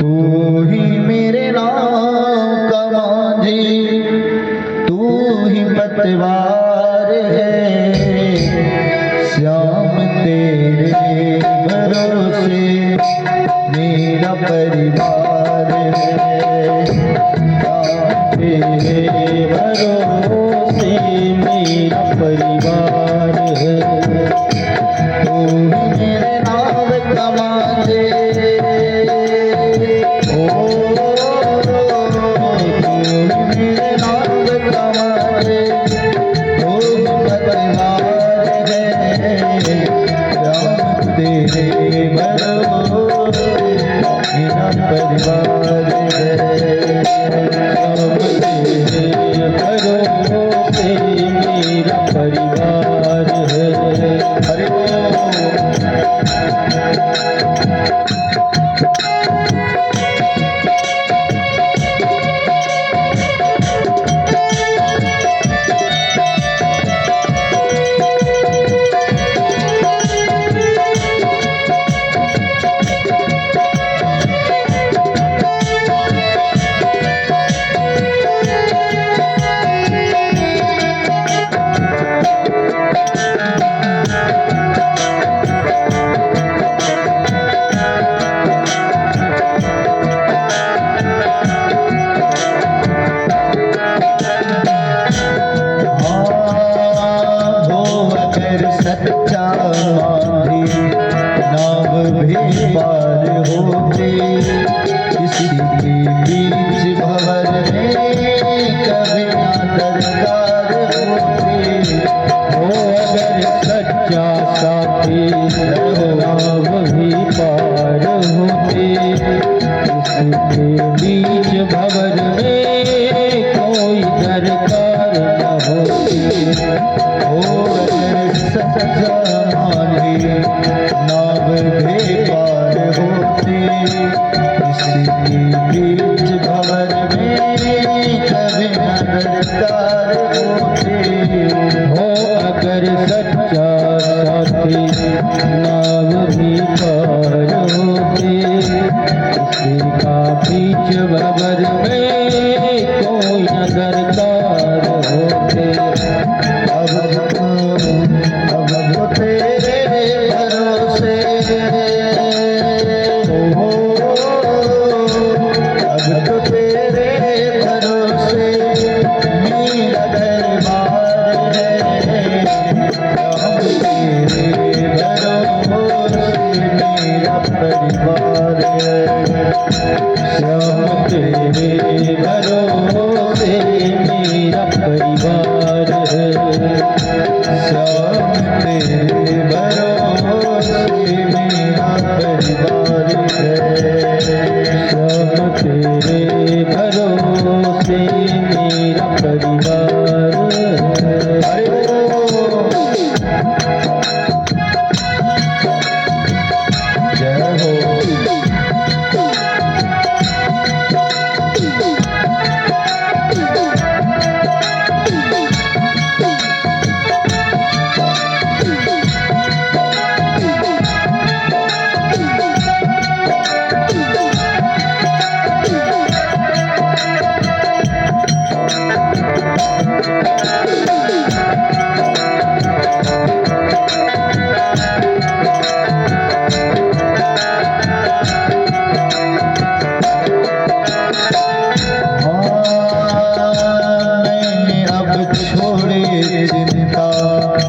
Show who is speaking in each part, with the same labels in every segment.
Speaker 1: तू ही मेरे नाम का माझी, तू ही पतवार है, श्याम तेरे भरोसे मेरा परिवार है, श्याम तेरे भरोसे मेरा परिवार है। तू ही मेरे नाम का माझी, सच्चा माही नाव भी पार होते, किसी के बीच भंवर में कभी ना दरकार होते। हो अगर सच्चा साथी नाव भी पार होते, किसी के बीच भंवर में कोई दरकार न होती। हो माली नाव भी पार होती, किसी के बीच भंवर में कभी न दरकार होती। हो अगर सच्चा साथी नाव भी पार होती, किसी का बीच भंवर में कोई न दरकार होते। अब तेरे भरोसे, अब तो तेरे भरोसे मेरा दरबार है, अब तेरे भरोसे मेरा परिवार है, श्याम तेरे भरोसे मेरा परिवार है, श्याम तेरे भरोसे मेरा परिवार है, श्याम तेरे भरोसे मेरा परिवार है। जय हो।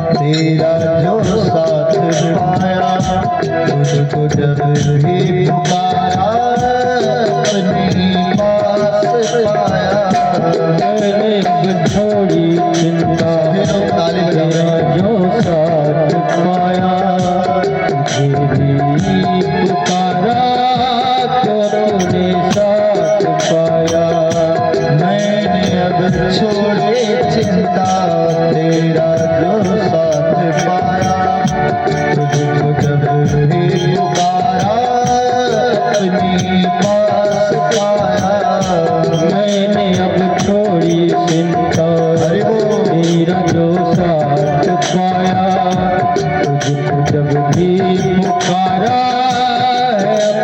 Speaker 1: तेरा जो साथ पाया, तुझको जब भी पुकारा अपने पास पाया। मैंने छोड़ी चिंता, तेरा जो साथ पाया, तुझे भी पुकारा तो तूने साथ पाया। मैंने अब छोड़ी चिंता, तेरा जो साथ पाया, तुझको जब भी पुकारा अपने पास पाया। मैंने अब छोड़ी चिंता, तेरा जो साथ पाया, तुझको जब भी पुकारा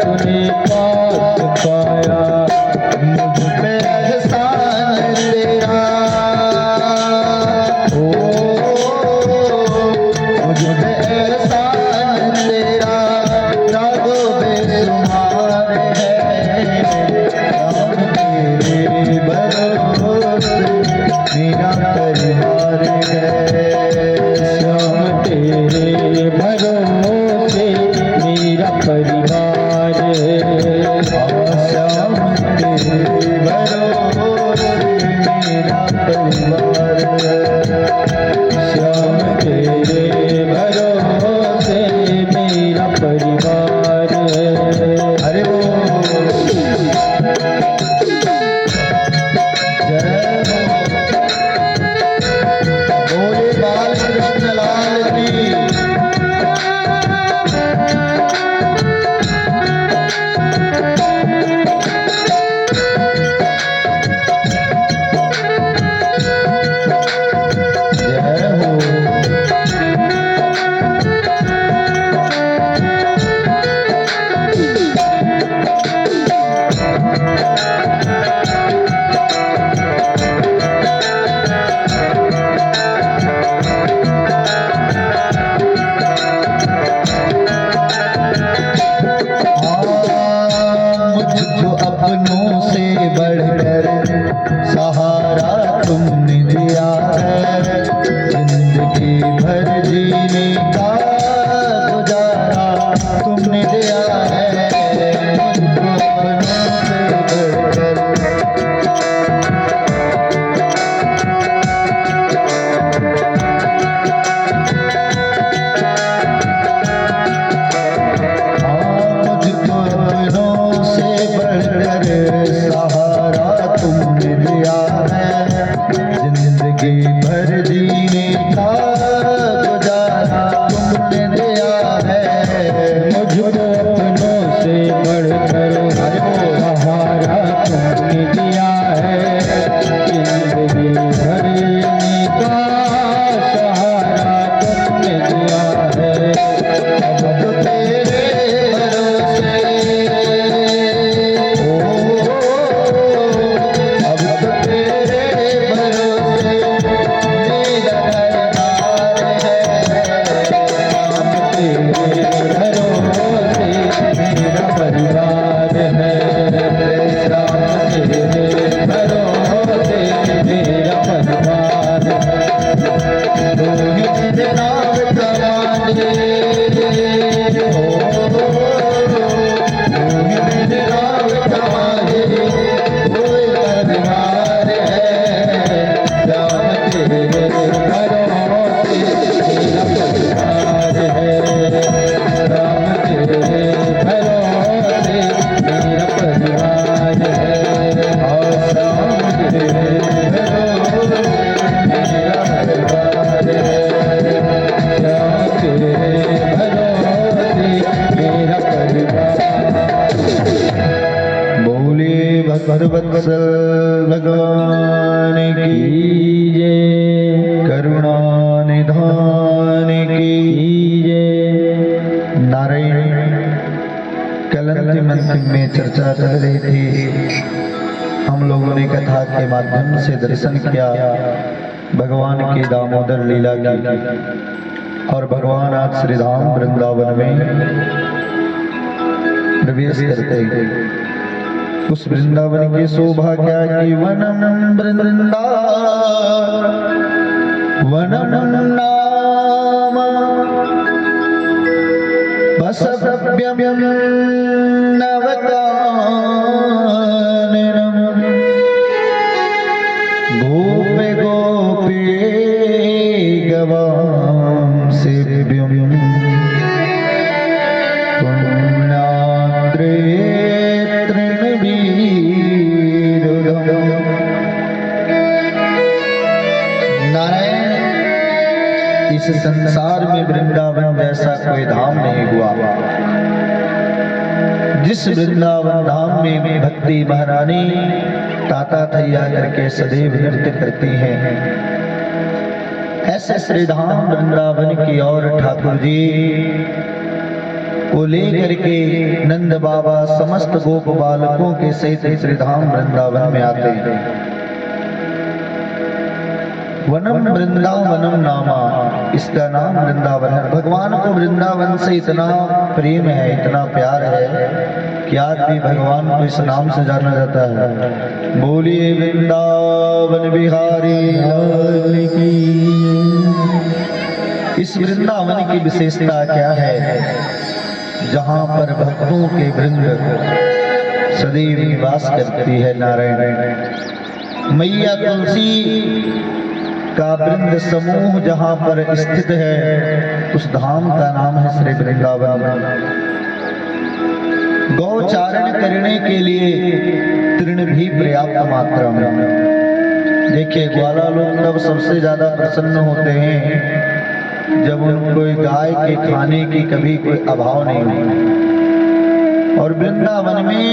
Speaker 1: अपने पास पाया। अपनों से बढ़कर सहारा तुमने दिया है, जिंदगी भर जीने का गुजारा तुमने दिया है, मुझको अपनों से बढ़कर। सहारा तुमने दिया है, जिंदगी भर जीने का गुजारा तुमने दिया है, मुझको अपनों से बढ़कर सहारा तुमने दिया है, जिंदगी भर जीने का सहारा तुमने दिया है। अब तो तेरे भगवत्सल भगवान की जय, करुणा निधान की जय। नारायण कल अंतिम में चर्चा चल रही थी, हम लोगों ने कथा के माध्यम से दर्शन किया भगवान की दामोदर लीला की, और भगवान आज श्री धाम वृंदावन में प्रवेश करते हैं। उस वृंदावन की शोभा क्या कि वनम वृंदा वनम नाम वसव्यम नवकाननम गोपे गोपी गवां सेव्यम पुण्याद्रे इस संसार में वृंदावन जैसा कोई धाम नहीं हुआ। जिस वृंदावन धाम में भक्ति महारानी ताता थैया करके सदैव नृत्य करती हैं, ऐसे श्री धाम वृंदावन की ओर ठाकुर जी को लेकर के नंद बाबा समस्त गोप बालकों के सहित श्री धाम वृंदावन में आते हैं। वनम वृंदावनम नामा, इसका नाम वृंदावन है। भगवान को वृंदावन से इतना प्रेम है, इतना प्यार है कि आज भी भगवान को इस नाम से जाना जाता है। बोलिए वृंदावन बिहारी लाल की। इस वृंदावन की विशेषता क्या है? जहाँ पर भक्तों के वृंद सदैव निवास करती है। नारायण मैया तुलसी का वृंद समूह जहाँ पर स्थित है, उस धाम का नाम है श्री वृंदावन। गौचारण करने के लिए तृण भी पर्याप्त मात्रा में। देखिए ग्वाला लोग तब सबसे ज्यादा प्रसन्न होते हैं जब उनको गाय के खाने की कभी कोई अभाव नहीं होता। और वृंदावन में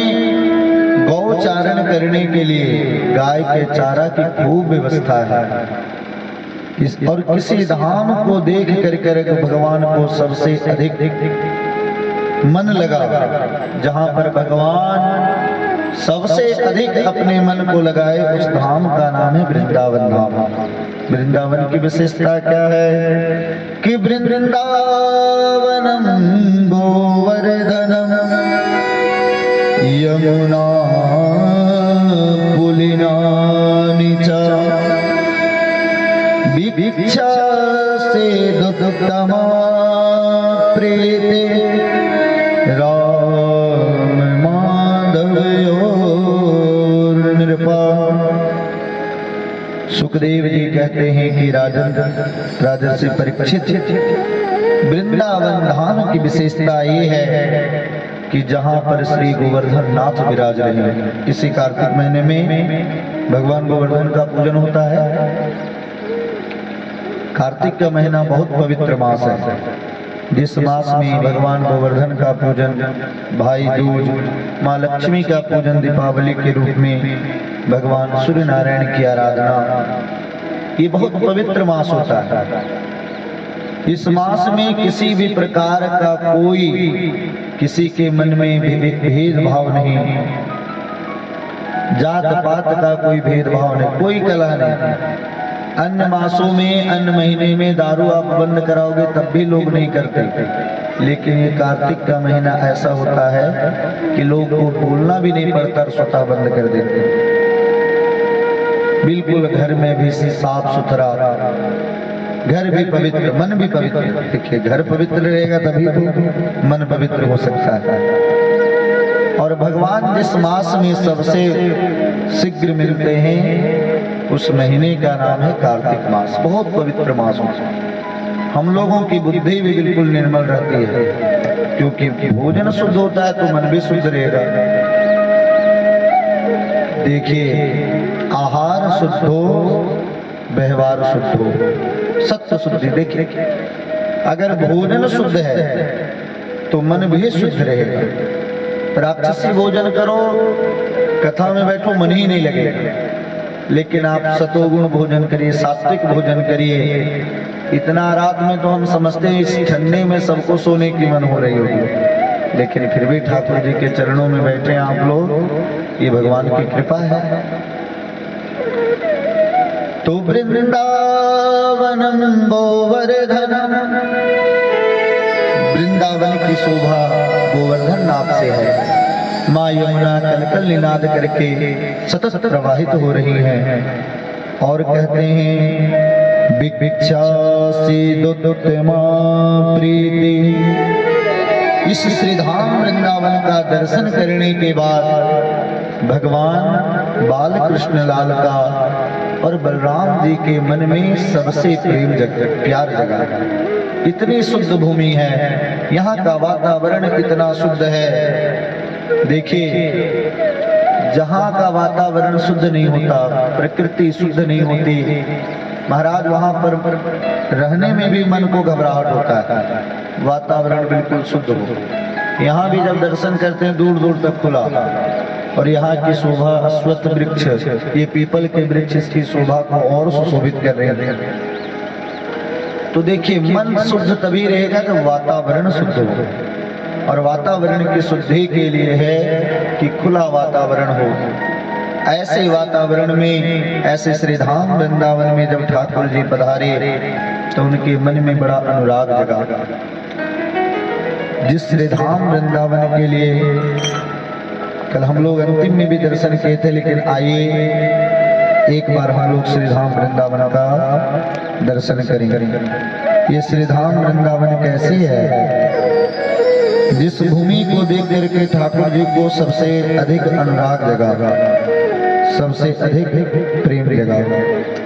Speaker 1: गौचारण करने के लिए गाय के चारा की खूब व्यवस्था है। और किसी धाम को देख कर भगवान को सबसे अधिक मन लगा, जहाँ पर भगवान सबसे अधिक अपने मन को लगाए, उस धाम का नाम है वृंदावन धाम। वृंदावन की विशेषता क्या है कि वृंदावनम गोवर्धनम यमुना पुलिनानि च भिक्षा से दुत्तमा प्रीते राम माधवयोर्नृपा। सुखदेव जी कहते हैं कि राजर्षि परीक्षित, वृंदावन धाम की विशेषता ये है कि जहां पर श्री गोवर्धन नाथ विराज रहे हैं। इसी कार्तिक महीने में भगवान गोवर्धन का पूजन होता है। कार्तिक का महीना बहुत पवित्र मास है, जिस मास में भगवान गोवर्धन का पूजन, भाई दूज, माँ लक्ष्मी का पूजन दीपावली के रूप में, भगवान सूर्य नारायण की आराधना, ये बहुत पवित्र मास होता है। इस मास में किसी भी प्रकार का कोई किसी के मन में भेदभाव नहीं, जात पात का कोई भेदभाव नहीं, कोई कलह नहीं। अन्य मासों में, अन्य महीने में दारू आप बंद कराओगे तब भी लोग नहीं करते, लेकिन ये कार्तिक का महीना ऐसा होता है कि लोग को बोलना भी नहीं पड़ता, स्वतः बंद कर देते। बिल्कुल घर में भी साफ सुथरा, घर भी पवित्र, मन भी पवित्र। देखिए, घर पवित्र रहेगा तभी तो मन पवित्र हो सकता है। और भगवान जिस मास में सबसे शीघ्र मिलते हैं, उस महीने का नाम है कार्तिक मास। बहुत पवित्र मास होता है। हम लोगों की बुद्धि भी बिल्कुल निर्मल रहती है, क्योंकि भोजन शुद्ध होता है तो मन भी शुद्ध रहेगा। देखिए, आहार शुद्ध हो, व्यवहार शुद्ध हो, सत्य शुद्धि। देखिए, अगर भोजन शुद्ध है तो मन भी शुद्ध रहेगा। राक्षसी भोजन करो, कथा में बैठो, मन ही नहीं लगेगा। लेकिन आप सतोगुण भोजन करिए, सात्विक भोजन करिए। इतना रात में तो हम समझते हैं इस ठंडे में सबको सोने की मन हो रही होगी, लेकिन फिर भी ठाकुर जी के चरणों में बैठे आप लोग, ये भगवान की कृपा है। तो वृंदावनम गोवर्धनम, वृंदावन की शोभा गोवर्धन नाम से है। माँ यमुना कलकल निनाद करके सतत प्रवाहित हो रही हैं और कहते हैं भिक्षा से दुत्तमा प्रीति। इस श्रीधाम वृंदावन का दर्शन करने के बाद भगवान बाल कृष्ण लाल का और बलराम जी के मन में सबसे प्यार जगा। इतनी शुद्ध भूमि है, यहाँ का वातावरण इतना शुद्ध है। देखिए, जहाँ का वातावरण शुद्ध नहीं होता, प्रकृति शुद्ध नहीं होती, महाराज वहाँ पर रहने में भी मन को घबराहट होता है। वातावरण बिल्कुल शुद्ध हो। यहाँ भी जब दर्शन करते हैं दूर दूर तक खुला, और यहाँ की शोभा अश्वत्थ वृक्ष, ये पीपल के वृक्ष इसकी शोभा को और सुशोभित कर रहे हैं। तो देखिए, मन शुद्ध तभी रहेगा जब वातावरण शुद्ध हो। और वातावरण की शुद्धि के लिए है कि खुला वातावरण हो। ऐसे वातावरण में, ऐसे श्रीधाम वृंदावन में जब ठाकुर जी पधारे तो उनके मन में बड़ा अनुराग जगा। जिस श्रीधाम वृंदावन के लिए कल हम लोग अंतिम में भी दर्शन किए थे, लेकिन आइए एक बार हम लोग श्रीधाम वृंदावन का दर्शन करेंगे। ये श्रीधाम वृंदावन कैसी है? जिस भूमि को देख करके ठाकुर जी को सबसे अधिक अनुराग जगा, सबसे अधिक प्रेम जगा।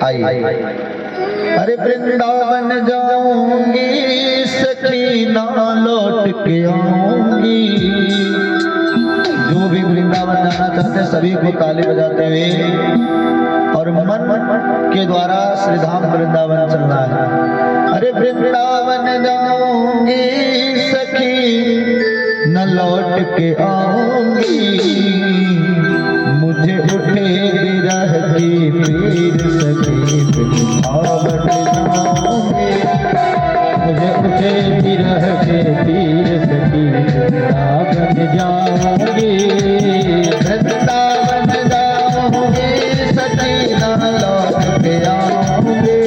Speaker 1: आइए, अरे वृंदावन जाऊंगी सखी ना लौट के आऊंगी। जो भी वृंदावन जाना चाहते सभी को ताली बजाते हुए और मन के द्वारा श्रीधाम वृंदावन चलना है। अरे वृंदावन जाऊंगी सखी न लौट के आऊंगी, मुझे उठे विरह की पीर सखी वृंदावन जाऊंगी। मुझे उठे विरह के पीर सखी वृंदावन जाऊंगी। वृंदावन जाऊंगी सखी न लौट के आऊंगी।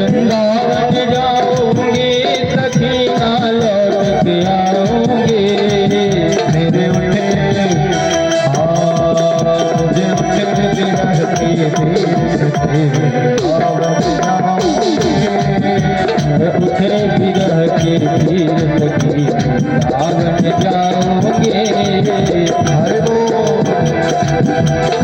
Speaker 1: वृंदावन जाऊंगी सखी न लौट के आऊंगी। मेरे उठे
Speaker 2: और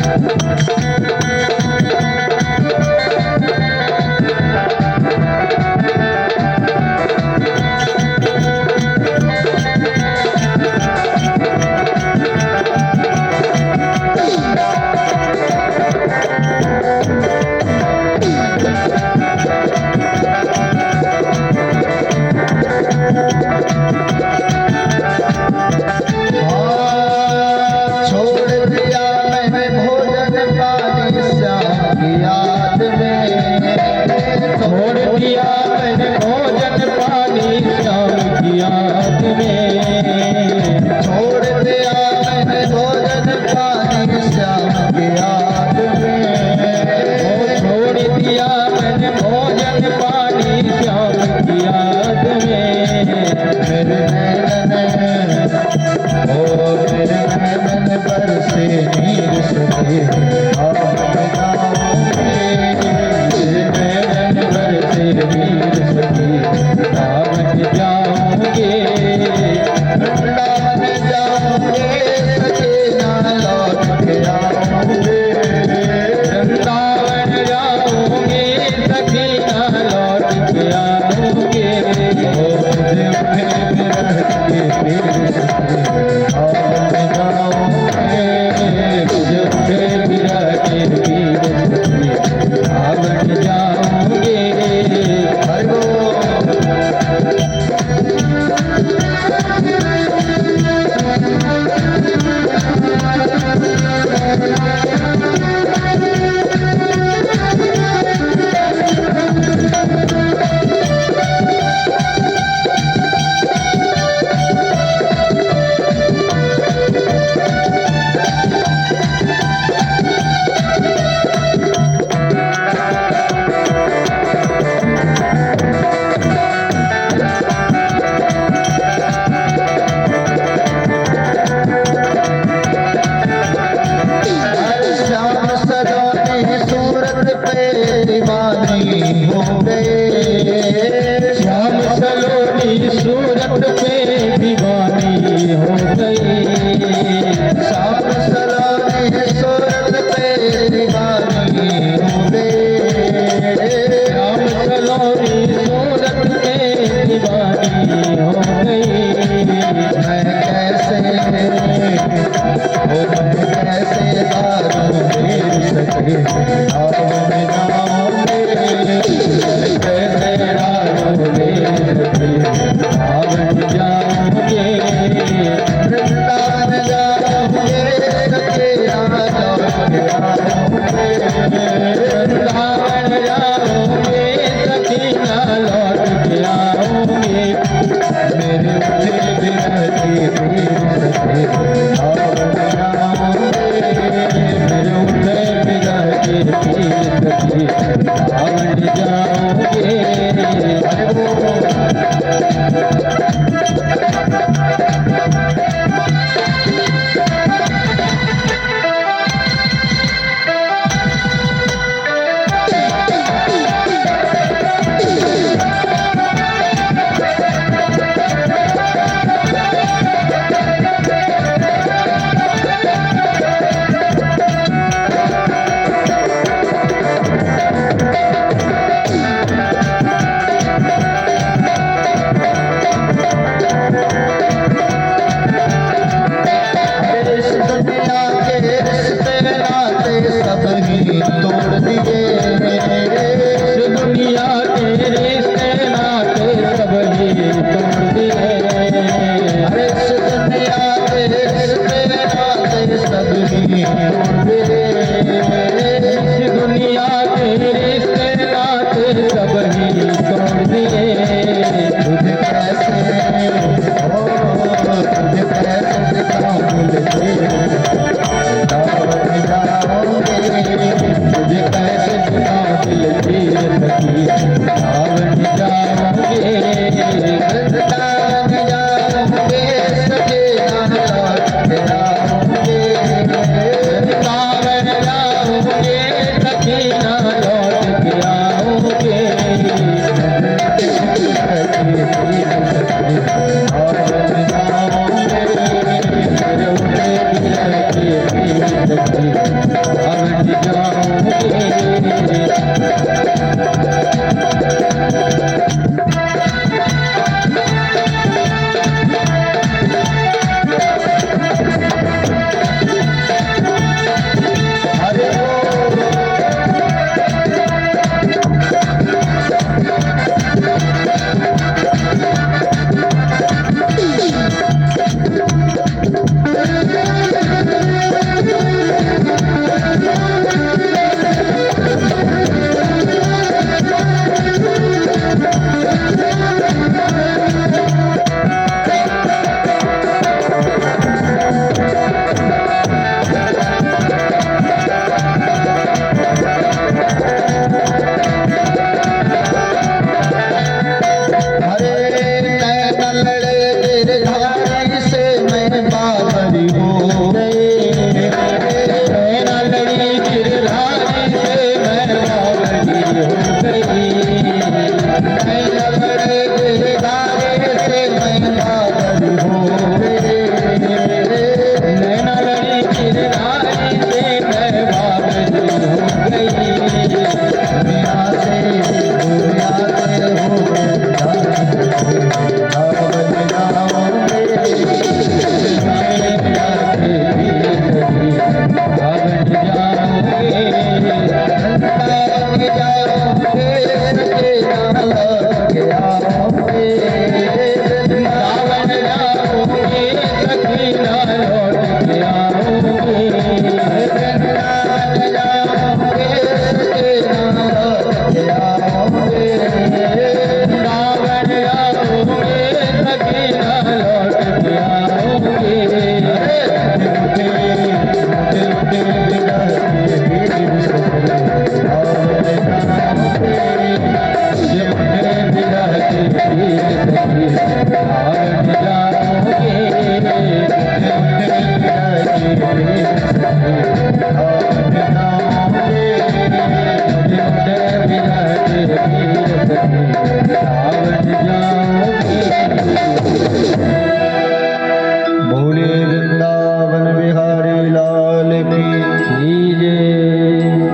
Speaker 1: बोले वृंदावन बिहारी लाल की जय।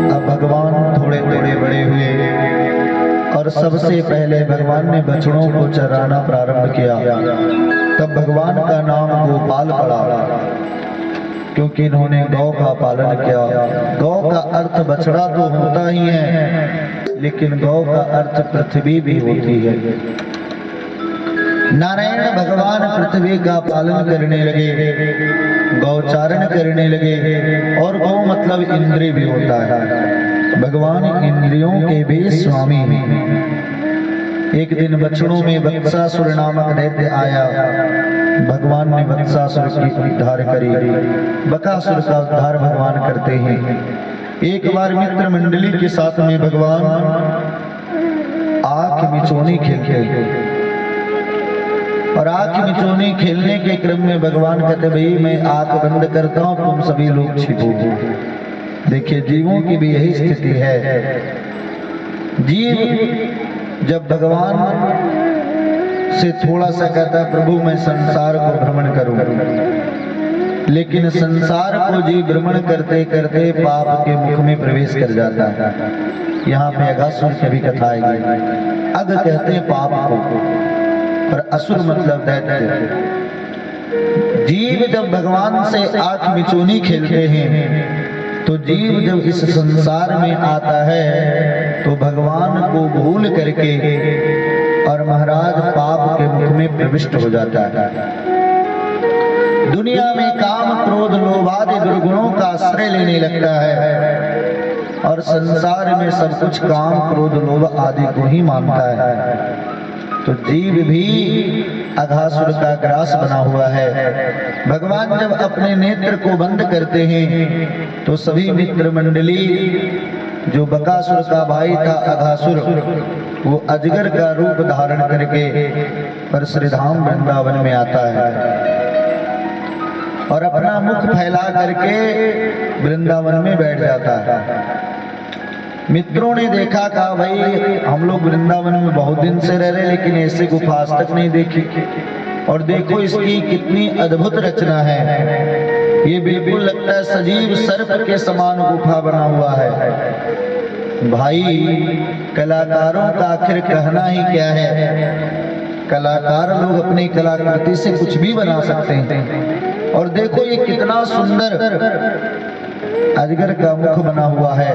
Speaker 1: अब भगवान थोड़े थोड़े बड़े हुए और सबसे पहले भगवान ने बछड़ों को चराना प्रारंभ किया। तब भगवान का नाम गोपाल पड़ा, क्योंकि इन्होंने गौ का पालन किया। गौ का अर्थ बछड़ा तो होता ही है, लेकिन गौ का अर्थ पृथ्वी भी होती है। नारायण भगवान पृथ्वी का पालन करने लगे, गौचारण करने लगे। और गौ मतलब इंद्रिय भी होता है। भगवान इंद्रियों के भी स्वामी हैं। एक दिन बछड़ों में वत्सासुर नामक दैत्य आया। भगवान ने वत्सासुर की उद्धार करी। बकासुर का उद्धार भगवान करते हैं। एक बार मित्र मंडली के साथ में भगवान आंख मिचौनी खेलते और आंख मिचौनी खेलने के क्रम में भगवान कहते, भाई मैं आंख बंद करता हूं, तुम सभी लोग छिपो। देखिए, जीवों की भी यही स्थिति है। जीव जब भगवान से थोड़ा सा कहता है, प्रभु मैं संसार को भ्रमण करूं, लेकिन संसार को जीव भ्रमण करते करते पाप के मुख में प्रवेश कर जाता है। यहाँ पे अगासुर की भी कथा आएगी। अग कहते हैं पाप को, और असुर मतलब दैत्य। जीव जब भगवान से आंख मिचौनी खेलते हैं, तो जीव जब इस संसार में आता है तो भगवान को भूल करके और महाराज पाप के मुख में प्रविष्ट हो जाता है। दुनिया में काम क्रोध लोभ आदि दुर्गुणों का आश्रय लेने लगता है और संसार में सब कुछ काम क्रोध लोभ आदि को ही मानता है। तो जीव भी अघासुर का ग्रास बना हुआ है। भगवान जब अपने नेत्र को बंद करते हैं तो सभी मित्र मंडली, जो बकासुर का भाई था अघासुर, वो अजगर का रूप धारण करके परशुराम वृंदावन में आता है और अपना मुख फैला करके वृंदावन में बैठ जाता है। मित्रों ने देखा, कहा भाई हम लोग वृंदावन में बहुत दिन से रह रहे, लेकिन ऐसे गुफा आज तक नहीं देखी। और देखो इसकी कितनी अद्भुत रचना है। ये बिल्कुल लगता है सजीव सर्प के समान गुफा बना हुआ है। भाई कलाकारों का आखिर कहना ही क्या है। कलाकार लोग अपनी कलाकृति से कुछ भी बना सकते हैं। और देखो ये कितना सुंदर अजगर का मुख बना हुआ है।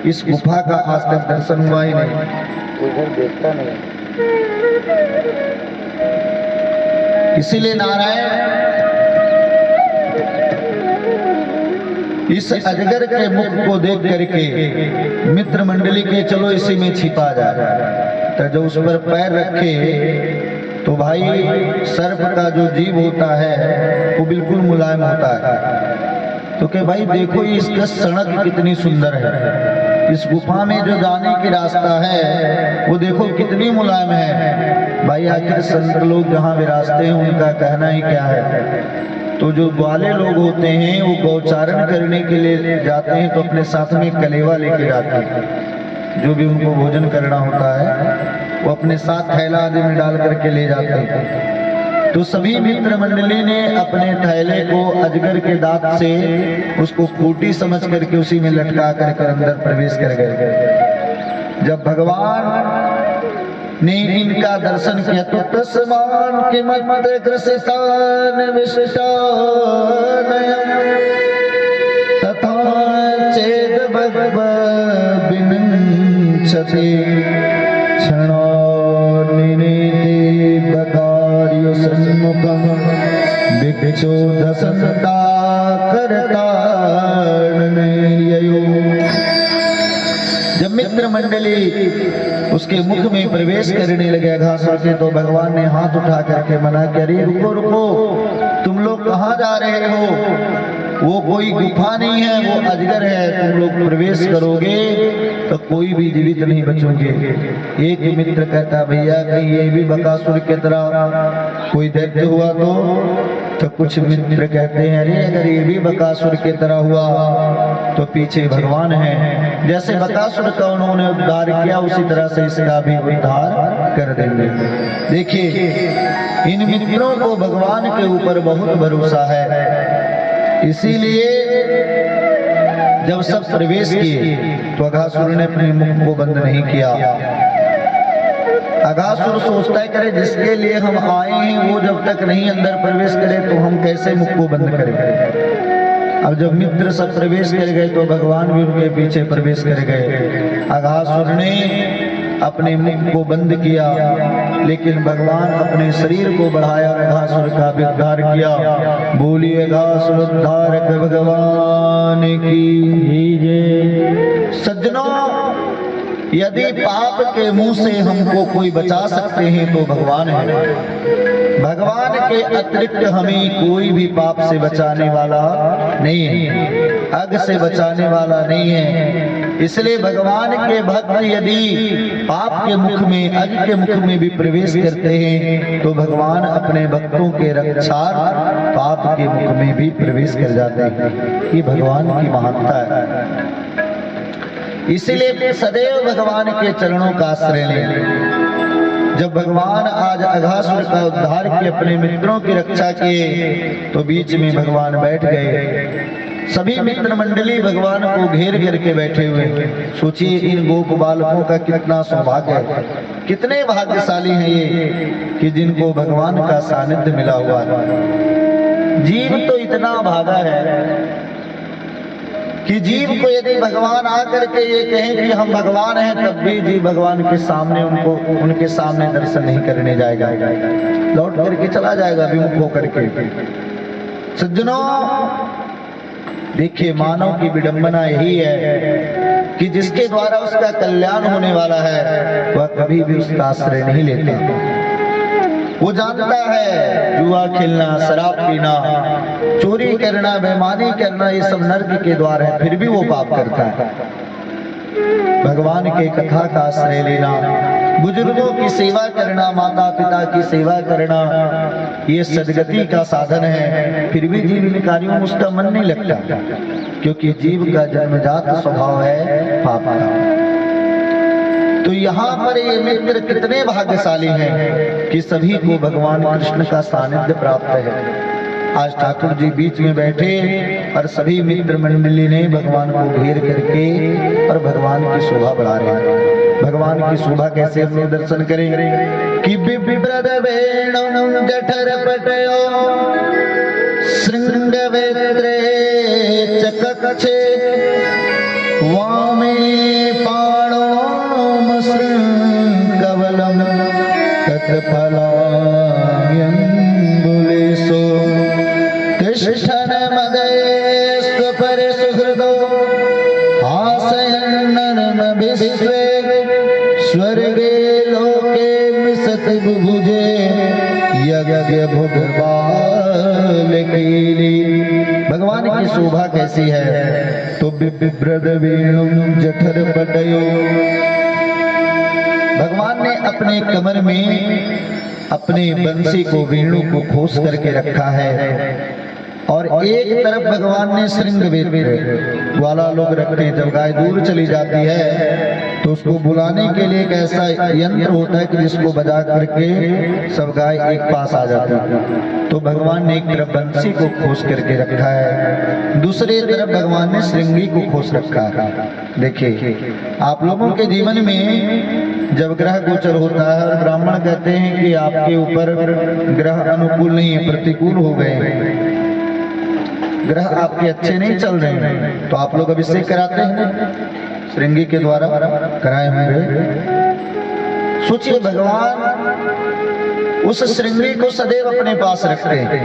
Speaker 1: इस गुफा का आज तक दर्शन हुआ ही नहीं, उधर देखता नहीं। इसीलिए नारायण इस अजगर के मुख को देख करके मित्र मंडली के चलो इसी में छिपा जाए। तो जो उस पर पैर रखे तो भाई सर्प का जो जीव होता है वो बिल्कुल मुलायम होता है। तो कि भाई देखो इसका सड़क कितनी सुंदर है, इस गुफा में जो जाने की रास्ता है वो देखो कितनी मुलायम है। भाई आखिर संत लोग जहाँ विराजते हैं उनका कहना ही क्या है। तो जो ग्वाले लोग होते हैं वो गौचारण करने के लिए जाते हैं तो अपने साथ में कलेवा लेके जाते हैं। जो भी उनको भोजन करना होता है वो अपने साथ थैला आदि में डाल करके ले जाते हैं। तो सभी मित्र मंडली ने अपने थैले को अजगर के दांत से उसको खूंटी समझ करके उसी में लटका करके अंदर प्रवेश कर गए। जब भगवान ने इनका दर्शन किया तो तस्मान के मत ग्रसितान विशिष्टानयम् तथा चेद भगव विनंचते क्षणानिनेति बकार्यो सन्मुखम् विक्षोधसंता करतारणनैर्ययो। जब मित्र मंडली उसके मुख में प्रवेश करने लगे अघासुर के, तो भगवान ने हाथ उठा करके मना किया, अरे रुको रुको, तुम लोग कहाँ जा रहे हो? वो कोई गुफा नहीं है, वो अजगर है। तुम लोग प्रवेश करोगे तो कोई भी जीवित नहीं बचोगे। एक मित्र कहता, भैया कहीं ये भी बकासुर की तरह कोई दैत्य हुआ तो कुछ मित्र कहते हैं अरे अगर ये भी बकासुर की तरह हुआ तो पीछे भगवान है, जैसे बकासुर का उन्होंने उद्धार किया उसी तरह से इसका भी उद्धार कर देंगे। देखिए इन मित्रों को भगवान के ऊपर बहुत भरोसा है, इसीलिए जब सब प्रवेश किए तो अघासुर ने अपने मुख को बंद नहीं किया। अघासुर सोचता है करे जिसके लिए हम आए हैं वो जब तक नहीं अंदर प्रवेश करे तो हम कैसे मुख को बंद करें। अब जब मित्र सब प्रवेश कर गए तो भगवान भी उनके पीछे प्रवेश कर गए। अघासुर ने अपने मुख को बंद किया, लेकिन भगवान अपने शरीर को बढ़ाया और अघासुर का भी उद्धार किया। बोलिए अघासुर उद्धारक भगवान की जय। सज्जनों, यदि पाप के मुंह से हमको कोई बचा सकते हैं तो भगवान है। भगवान के अतिरिक्त हमें कोई भी पाप से बचाने वाला नहीं है, अग से बचाने वाला नहीं है। इसलिए भगवान के भक्त यदि पाप के मुख में, अग के मुख में भी प्रवेश करते हैं तो भगवान अपने भक्तों के रक्षार्थ पाप के मुख में भी प्रवेश कर जाते हैं। ये भगवान की महानता है। इसीलिए सदैव भगवान के चरणों का आश्रय लें। जब भगवान आज अघासुर का उद्धार किए, अपने मित्रों की रक्षा किए, तो बीच में भगवान बैठ गए। सभी मित्र मंडली भगवान को घेर घेर के बैठे हुए। सोचिए इन गोप बालकों का कितना सौभाग्य है, कितने भाग्यशाली हैं ये कि जिनको भगवान का सानिध्य मिला हुआ है। जीव तो इतना भागा है कि जीव को यदि भगवान आकर के ये कहें कि हम भगवान हैं, तब भी जीव भगवान के सामने उनके सामने दर्शन नहीं करने जाएगा, लौट करके चला जाएगा विमुख होकर के। सज्जनों, देखिए मानव की विडंबना यही है कि जिसके द्वारा उसका कल्याण होने वाला है वह कभी भी उसका आश्रय नहीं लेता। वो जानता है जुआ खेलना, शराब पीना, चोरी करना, बेईमानी करना ये सब नर्क के द्वार है, फिर भी वो पाप करता है। भगवान के कथा का आश्रय लेना, बुजुर्गों की सेवा करना, माता पिता की सेवा करना, ये सदगति का साधन है। फिर भी जीव इन कार्यों में उसका मन नहीं लगता, क्योंकि जीव का जन्मजात स्वभाव है पाप का। तो यहाँ पर ये मित्र कितने भाग्यशाली हैं कि सभी को भगवान कृष्ण का सानिध्य प्राप्त है। आज ठाकुर जी बीच में बैठे और सभी मित्र मंडली ने भगवान को घेर करके और भगवान की शोभा बढ़ा रहे हैं। भगवान की शोभा कैसे हम लोग दर्शन करें कि बिभ्रद वेणुं जठर पटयो श्रृंग वेत्रे चकक्षे वामे पाणोम श्रृंगवलम तत्फलायंबुलेशो तिष्ठन मदयस्तु परिसुहृदो हासयन्ननभिस्वे स्वर्गे लोके मिसति बुभुजे यज्ञ भुगवालकीली। भगवान की शोभा कैसी है तो बिभ्रद वेणुं जठर पटयो। भगवान ने अपने कमर में अपने बंसी को, वेणु को खोस करके रखा है और एक तरफ भगवान ने श्रृंग वेत्र वाला लोग रखते हैं। जब गाय दूर चली जाती है तो उसको बुलाने के लिए एक ऐसा यंत्र होता है कि जिसको बजा करके सब गाय एक पास आ जाती है। तो भगवान ने एक तरफ बंसी को खोस करके रखा है, दूसरे तरफ भगवान ने श्रृंगी को खोस रखा है। देखिए आप लोगों के जीवन में जब ग्रह गोचर होता है और ब्राह्मण कहते हैं कि आपके ऊपर ग्रह अनुकूल नहीं है, प्रतिकूल हो गए हैं, ग्रह आपके अच्छे नहीं चल रहे हैं, तो आप लोग अभिषेक कराते हैं, श्रृंगी के द्वारा कराए होंगे। सोचिए भगवान उस श्रृंगी को सदैव अपने पास रखते हैं।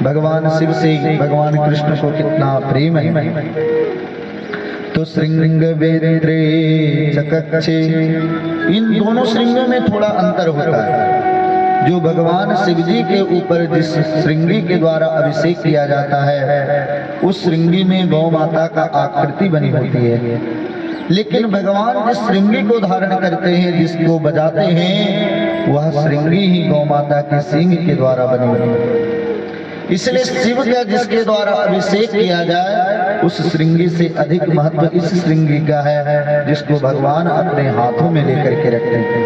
Speaker 1: भगवान शिव से भगवान कृष्ण को कितना प्रेम है। तो श्रृंग वेत्रे चकक्षे, इन दोनों श्रृंगों में थोड़ा अंतर होता है। जो भगवान शिव जी के ऊपर जिस श्रृंगी के द्वारा अभिषेक किया जाता है उस श्रृंगी में गौ माता का आकृति बनी होती है, लेकिन भगवान जिस श्रृंगी को धारण करते हैं, जिसको बजाते हैं, वह श्रृंगी ही गौ माता के सिंह के द्वारा बनी होती है। इसलिए शिव का जिसके द्वारा अभिषेक किया जाए उस श्रृंगी से अधिक महत्व इस श्रृंगी का है जिसको भगवान अपने हाथों में लेकर के रखते हैं।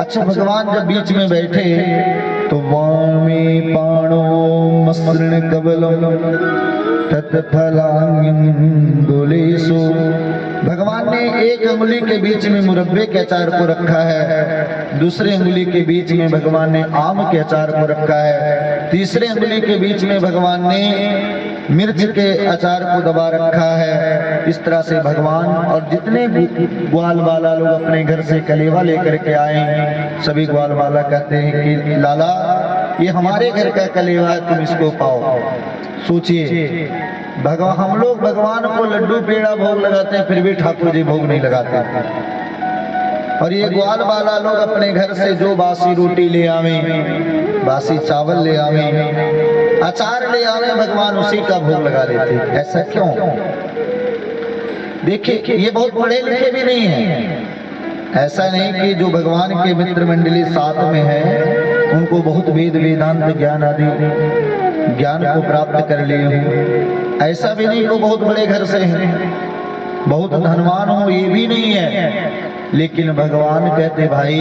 Speaker 1: अच्छा, भगवान जब बीच में बैठे तो वामे पाणो मसृण कबलम तत्फलांगुलेषु, भगवान ने एक अंगुली के बीच में मुरब्बे के अचार को रखा है, दूसरे अंगुली के बीच में भगवान ने आम के अचार को रखा है, तीसरे अंगुली के बीच में भगवान ने मिर्च के अचार को दबा रखा है। इस तरह से भगवान और जितने ग्वाल वाला लोग अपने घर से कलेवा लेकर के आए, सभी ग्वाल वाला कहते हैं कि लाला ये हमारे घर का कलेवा है, तुम इसको पाओ। सोचिए, भगवान हम लोग भगवान को लड्डू पेड़ा भोग लगाते हैं, फिर भी ठाकुर जी भोग नहीं लगाते। और ये ग्वाल वाला लोग अपने घर से जो बासी रोटी ले आवे, बासी चावल ले आवे, अचार ले आवे, भगवान उसी का भोग लगा देते। ऐसा क्यों? देखिए, ये बहुत पढ़े लिखे भी नहीं है। ऐसा नहीं कि जो भगवान के मित्र मंडली साथ में है उनको बहुत वेद वेदांत ज्ञान आदि ज्ञान को प्राप्त कर लिए हो, ऐसा भी नहीं को बहुत बड़े घर से हैं, बहुत धनवान हो, ये भी नहीं है। लेकिन भगवान कहते भाई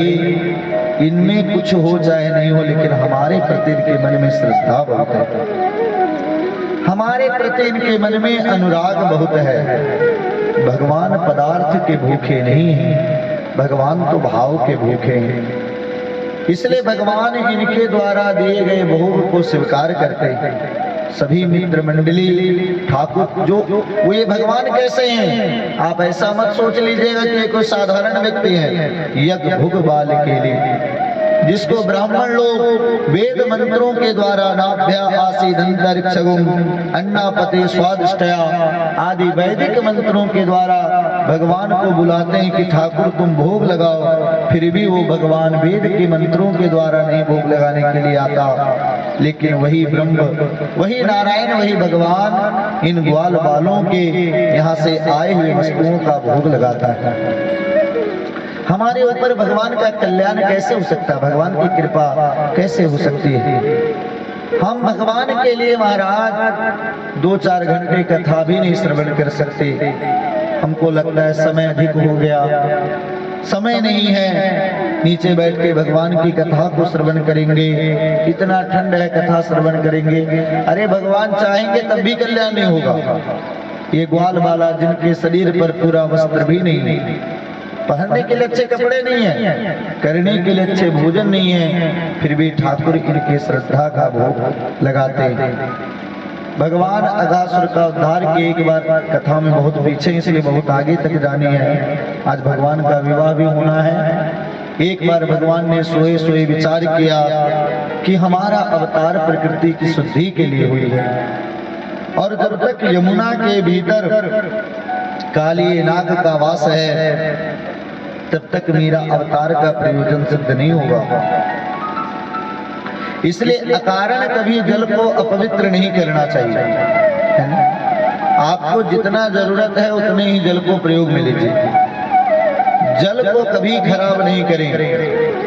Speaker 1: इनमें कुछ हो चाहे नहीं हो, लेकिन हमारे प्रति इनके मन में श्रद्धा बहुत है, हमारे प्रति इनके मन में अनुराग बहुत है। भगवान पदार्थ के भूखे नहीं हैं, भगवान तो भाव के भूखे हैं। इसलिए भगवान इनके द्वारा दिए गए भोग को स्वीकार करते हैं। सभी मित्र मंडली ठाकुर जो वो ये भगवान कैसे हैं, आप ऐसा मत सोच लीजिएगा कि कोई साधारण व्यक्ति है। यज्ञ भुग बाल के लिए जिसको ब्राह्मण लोग वेद मंत्रों के द्वारा नाभ्या आसीदंतरिक्षगुम अन्नापते स्वादिष्टया आदि वैदिक मंत्रों के द्वारा भगवान को बुलाते हैं कि ठाकुर तुम भोग लगाओ, फिर भी वो भगवान वेद के मंत्रों के द्वारा नहीं भोग लगाने के लिए आता। लेकिन वही ब्रह्म, वही नारायण, वही भगवान इन ग्वाल बालों के यहाँ से आए हुए वस्तुओं का भोग लगाता है। हमारे ऊपर भगवान का कल्याण कैसे हो सकता है, भगवान की कृपा कैसे हो सकती है? हम भगवान के लिए महाराज 2-4 घंटे कथा भी नहीं श्रवण कर सकते। हमको लगता है समय अधिक हो गया, समय नहीं है, नीचे बैठ के भगवान की कथा को श्रवण करेंगे, इतना ठंड है कथा श्रवण करेंगे। अरे भगवान चाहेंगे तब भी कल्याण नहीं होगा। ये ग्वाल वाला जिनके शरीर पर पूरा वस्त्र भी नहीं, पहनने के लिए अच्छे कपड़े नहीं है, करने के लिए अच्छे भोजन नहीं है, फिर भी ठाकुर इनके श्रद्धा का भोग लगाते हैं। भगवान अगासुर का उद्धार किए। एक बार कथा में बहुत पीछे, इसलिए बहुत आगे तक जानी है। आज भगवान का विवाह भी होना है। एक बार भगवान ने सोए सोए विचार किया कि हमारा अवतार प्रकृति की शुद्धि के लिए हुई है, और जब तक यमुना के भीतर काली नाग का वास है तब तक मेरा अवतार का प्रयोजन सिद्ध नहीं होगा। इसलिए अकारण कभी जल को अपवित्र नहीं करना चाहिए, है ना? आपको जितना जरूरत है उतने ही जल को प्रयोग में लीजिए, जल को कभी खराब नहीं करें,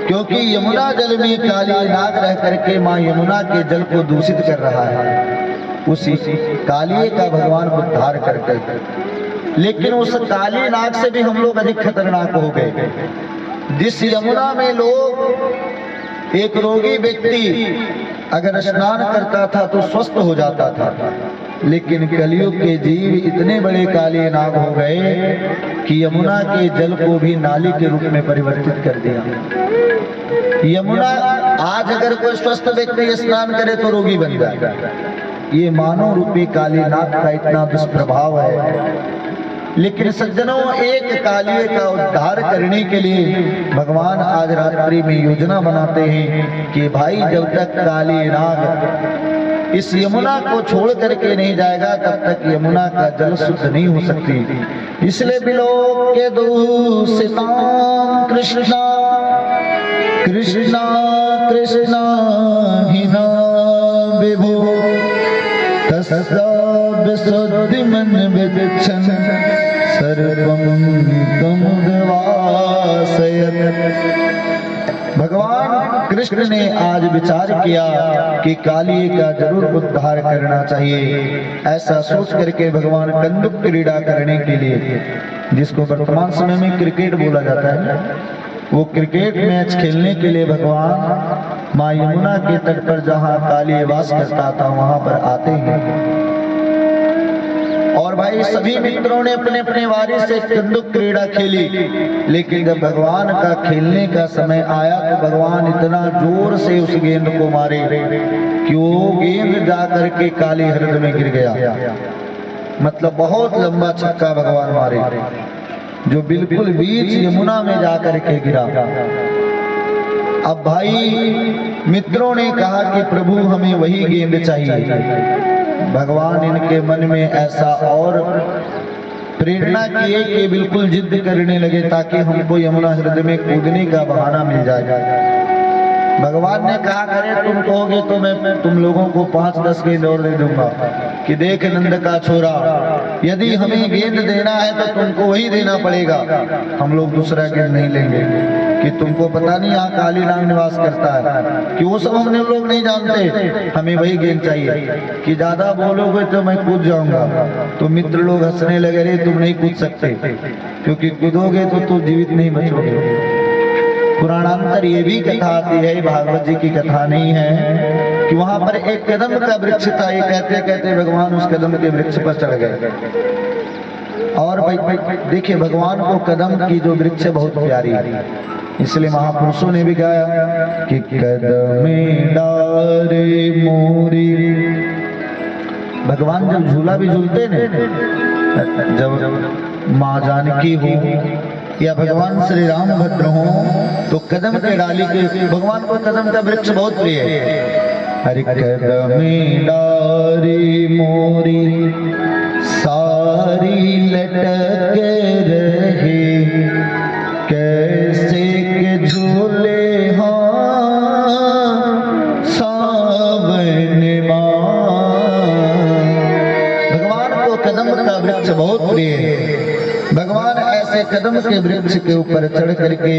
Speaker 1: क्योंकि यमुना जल में काली नाग रह करके माँ यमुना के जल को दूषित कर रहा है। उसी कालिए का भगवान उद्धार करते, लेकिन उस काली नाग से भी हम लोग अधिक खतरनाक हो गए। जिस यमुना में लोग एक रोगी व्यक्ति अगर स्नान करता था तो स्वस्थ हो जाता था, लेकिन कलयुग के जीव इतने बड़े काले नाग हो गए कि यमुना के जल को भी नाली के रूप में परिवर्तित कर दिया। यमुना आज अगर कोई स्वस्थ व्यक्ति स्नान करे तो रोगी बन जाएगा। ये मानव रूपी काली नाग का इतना दुष्प्रभाव है। लेकिन सज्जनों, एक कालिए का उद्धार करने के लिए भगवान आज रात्रि में योजना बनाते हैं कि भाई जब तक काली नाग इस यमुना को छोड़ करके नहीं जाएगा तब तक यमुना का जल शुद्ध नहीं हो सकती। इसलिए बिलोक के दूषिता कृष्णा कृष्णा कृष्णा हिना विभो तस्सा विशुद्धि मन विदक्षण सर्वं तमुद्वासयत्। भगवान कृष्ण कृष्ण ने आज विचार किया कि कालिए का जरूर उद्धार करना चाहिए। ऐसा सोच करके भगवान कंदुक क्रीड़ा करने के लिए, जिसको वर्तमान समय में क्रिकेट बोला जाता है, वो क्रिकेट मैच खेलने के लिए भगवान माँ यमुना के तट पर जहाँ कालिए वास करता था वहां पर आते हैं। और भाई सभी मित्रों ने अपने अपने वारी से कंदुक क्रीड़ा खेली, लेकिन जब भगवान का खेलने का समय आया तो भगवान इतना जोर से उस गेंद को मारे कि वो गेंद जाकर के काली हृदय में गिर गया। मतलब बहुत लंबा छक्का भगवान मारे, जो बिल्कुल बीच यमुना में जाकर के गिरा। अब भाई मित्रों ने कहा कि प्रभु हमें वही गेंद चाहिए। भगवान इनके मन में ऐसा और प्रेरणा किए कि बिल्कुल जिद करने लगे ताकि हमको यमुना हृदय में कूदने का बहाना मिल जाए। भगवान ने कहा अरे तुम कहोगे तो मैं तुम लोगों को 5-10 गेंद और दे दूंगा कि देख नंद का छोरा, यदि हमें गेंद देना है तो तुमको वही देना पड़ेगा, हम लोग दूसरा गेंद नहीं लेंगे। कि तुमको पता नहीं यहाँ काली नाग निवास करता है, कि वो सब हमने लोग नहीं जानते, हमें वही गेंद चाहिए। कि ज्यादा बोलोगे तो मैं कूद जाऊंगा। तो मित्र लोग हंसने लगे, रे तुम नहीं कूद सकते, क्योंकि कूदोगे तो तुम जीवित नहीं बचोगे। पुराणांतर ये भी कथा आती है, भागवत जी की कथा नहीं है, कि वहां पर एक कदम का वृक्ष था। ये कहते कहते भगवान उस कदम के वृक्ष पर चढ़ गए। और भाई देखिए भगवान को कदम की जो वृक्ष बहुत प्यारी है, इसलिए महापुरुषों ने भी गाया कि कदमे डारे मोरी। भगवान जब झूला भी झूलते ने, जब माँ जानकी हो या भगवान श्री राम भद्र हो तो कदम के डाली के, भगवान को कदम का वृक्ष बहुत प्रिय है। हरि कदमे डारी मोरी सारी लटक रहे, कैसे के झूले सावन भगवान को कदम का वृक्ष बहुत प्रिय है। भगवान ऐसे कदम के वृक्ष के ऊपर चढ़ करके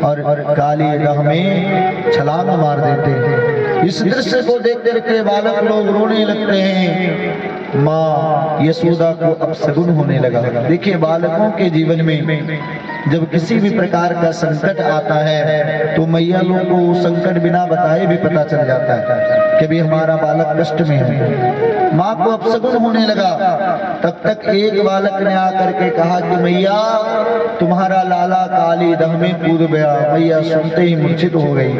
Speaker 1: और काली राह में छलांग मार देते हैं। इस दृश्य को देख करके बालक लोग रोने लगते हैं। माँ यशोदा को अपशगुन होने लगा। देखिए बालकों के जीवन में जब किसी भी प्रकार का संकट आता है तो मैया लोग को संकट बिना बताए भी पता चल जाता है कि भी हमारा बालक कष्ट में है। माँ को अपशगुन होने लगा। तब तक एक बालक ने आकर के कहा कि मैया तुम्हारा लाला काली दह में कूद गया। मैया सुनते ही मूर्छित हो गई,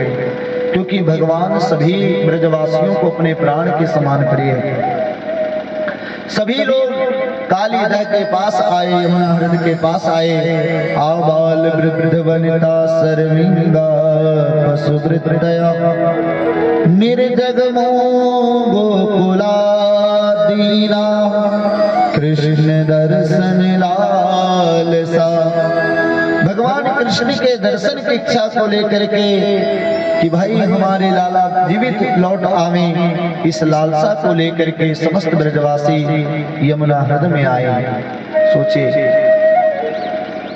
Speaker 1: क्योंकि भगवान सभी ब्रजवासियों को अपने प्राण के समान प्रिय है। सभी लोग काली दह के पास आए, यमुना हृदय के पास आए। आबाल वृद्ध वनिता सर्विंगा पशु वृद्धया निर्जग गोकुला दीना कृष्ण दर्शन लालसा। भगवान कृष्ण के दर्शन की इच्छा को लेकर के कि भाई हमारे लाला जीवित लौट आवे, इस लालसा को लेकर के समस्त ब्रजवासी यमुना हृदय में आए। सोचिए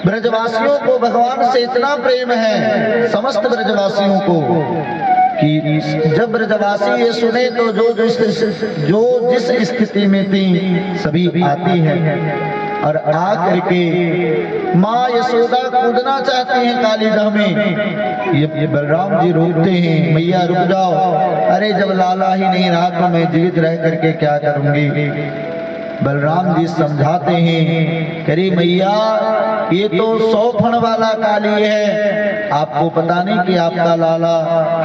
Speaker 1: ब्रजवासियों को भगवान से इतना प्रेम है, समस्त ब्रजवासियों को, कि जब ब्रजवासी ये सुने तो जो जिस स्थिति में थी सभी आती है और आ करके माँ यशोदा कूदना चाहती हैं काली दह में। ये बलराम जी रोकते हैं, मैया रुक जाओ, अरे जब लाला ही नहीं रहा तो मैं जीवित रह करके क्या करूंगी। बलराम जी समझाते हैं, करी मैया ये तो 100 फण वाला काली है, आपको पता नहीं कि आपका लाला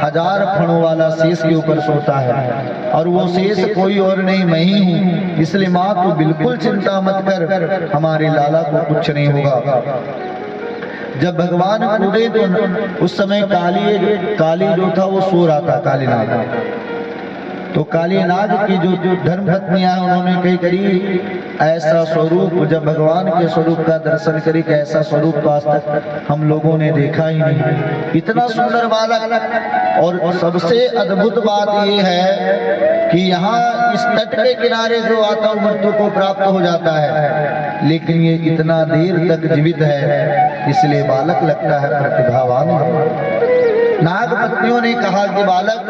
Speaker 1: 1000 फणों वाला शेष के ऊपर सोता है, और वो शेष कोई और नहीं मैं ही हूँ। इसलिए माँ तो बिल्कुल चिंता मत कर, हमारे लाला को कुछ नहीं होगा। जब भगवान कूदे तो उस समय काली जो था वो सो रहा था, काली नाग। तो काली नाग की जो धर्म पत्नियां उन्होंने कही करी ऐसा स्वरूप, जब भगवान के स्वरूप का दर्शन करी कि ऐसा स्वरूप तो आज तक हम लोगों ने देखा ही नहीं, इतना सुंदर बालक। और सबसे अद्भुत बात ये है कि यहाँ इस तट के किनारे जो आता है मृत्यु को प्राप्त हो जाता है, लेकिन ये इतना देर तक जीवित है, इसलिए बालक लगता है प्रतिभावान। नाग पत्नियों ने कहा कि बालक,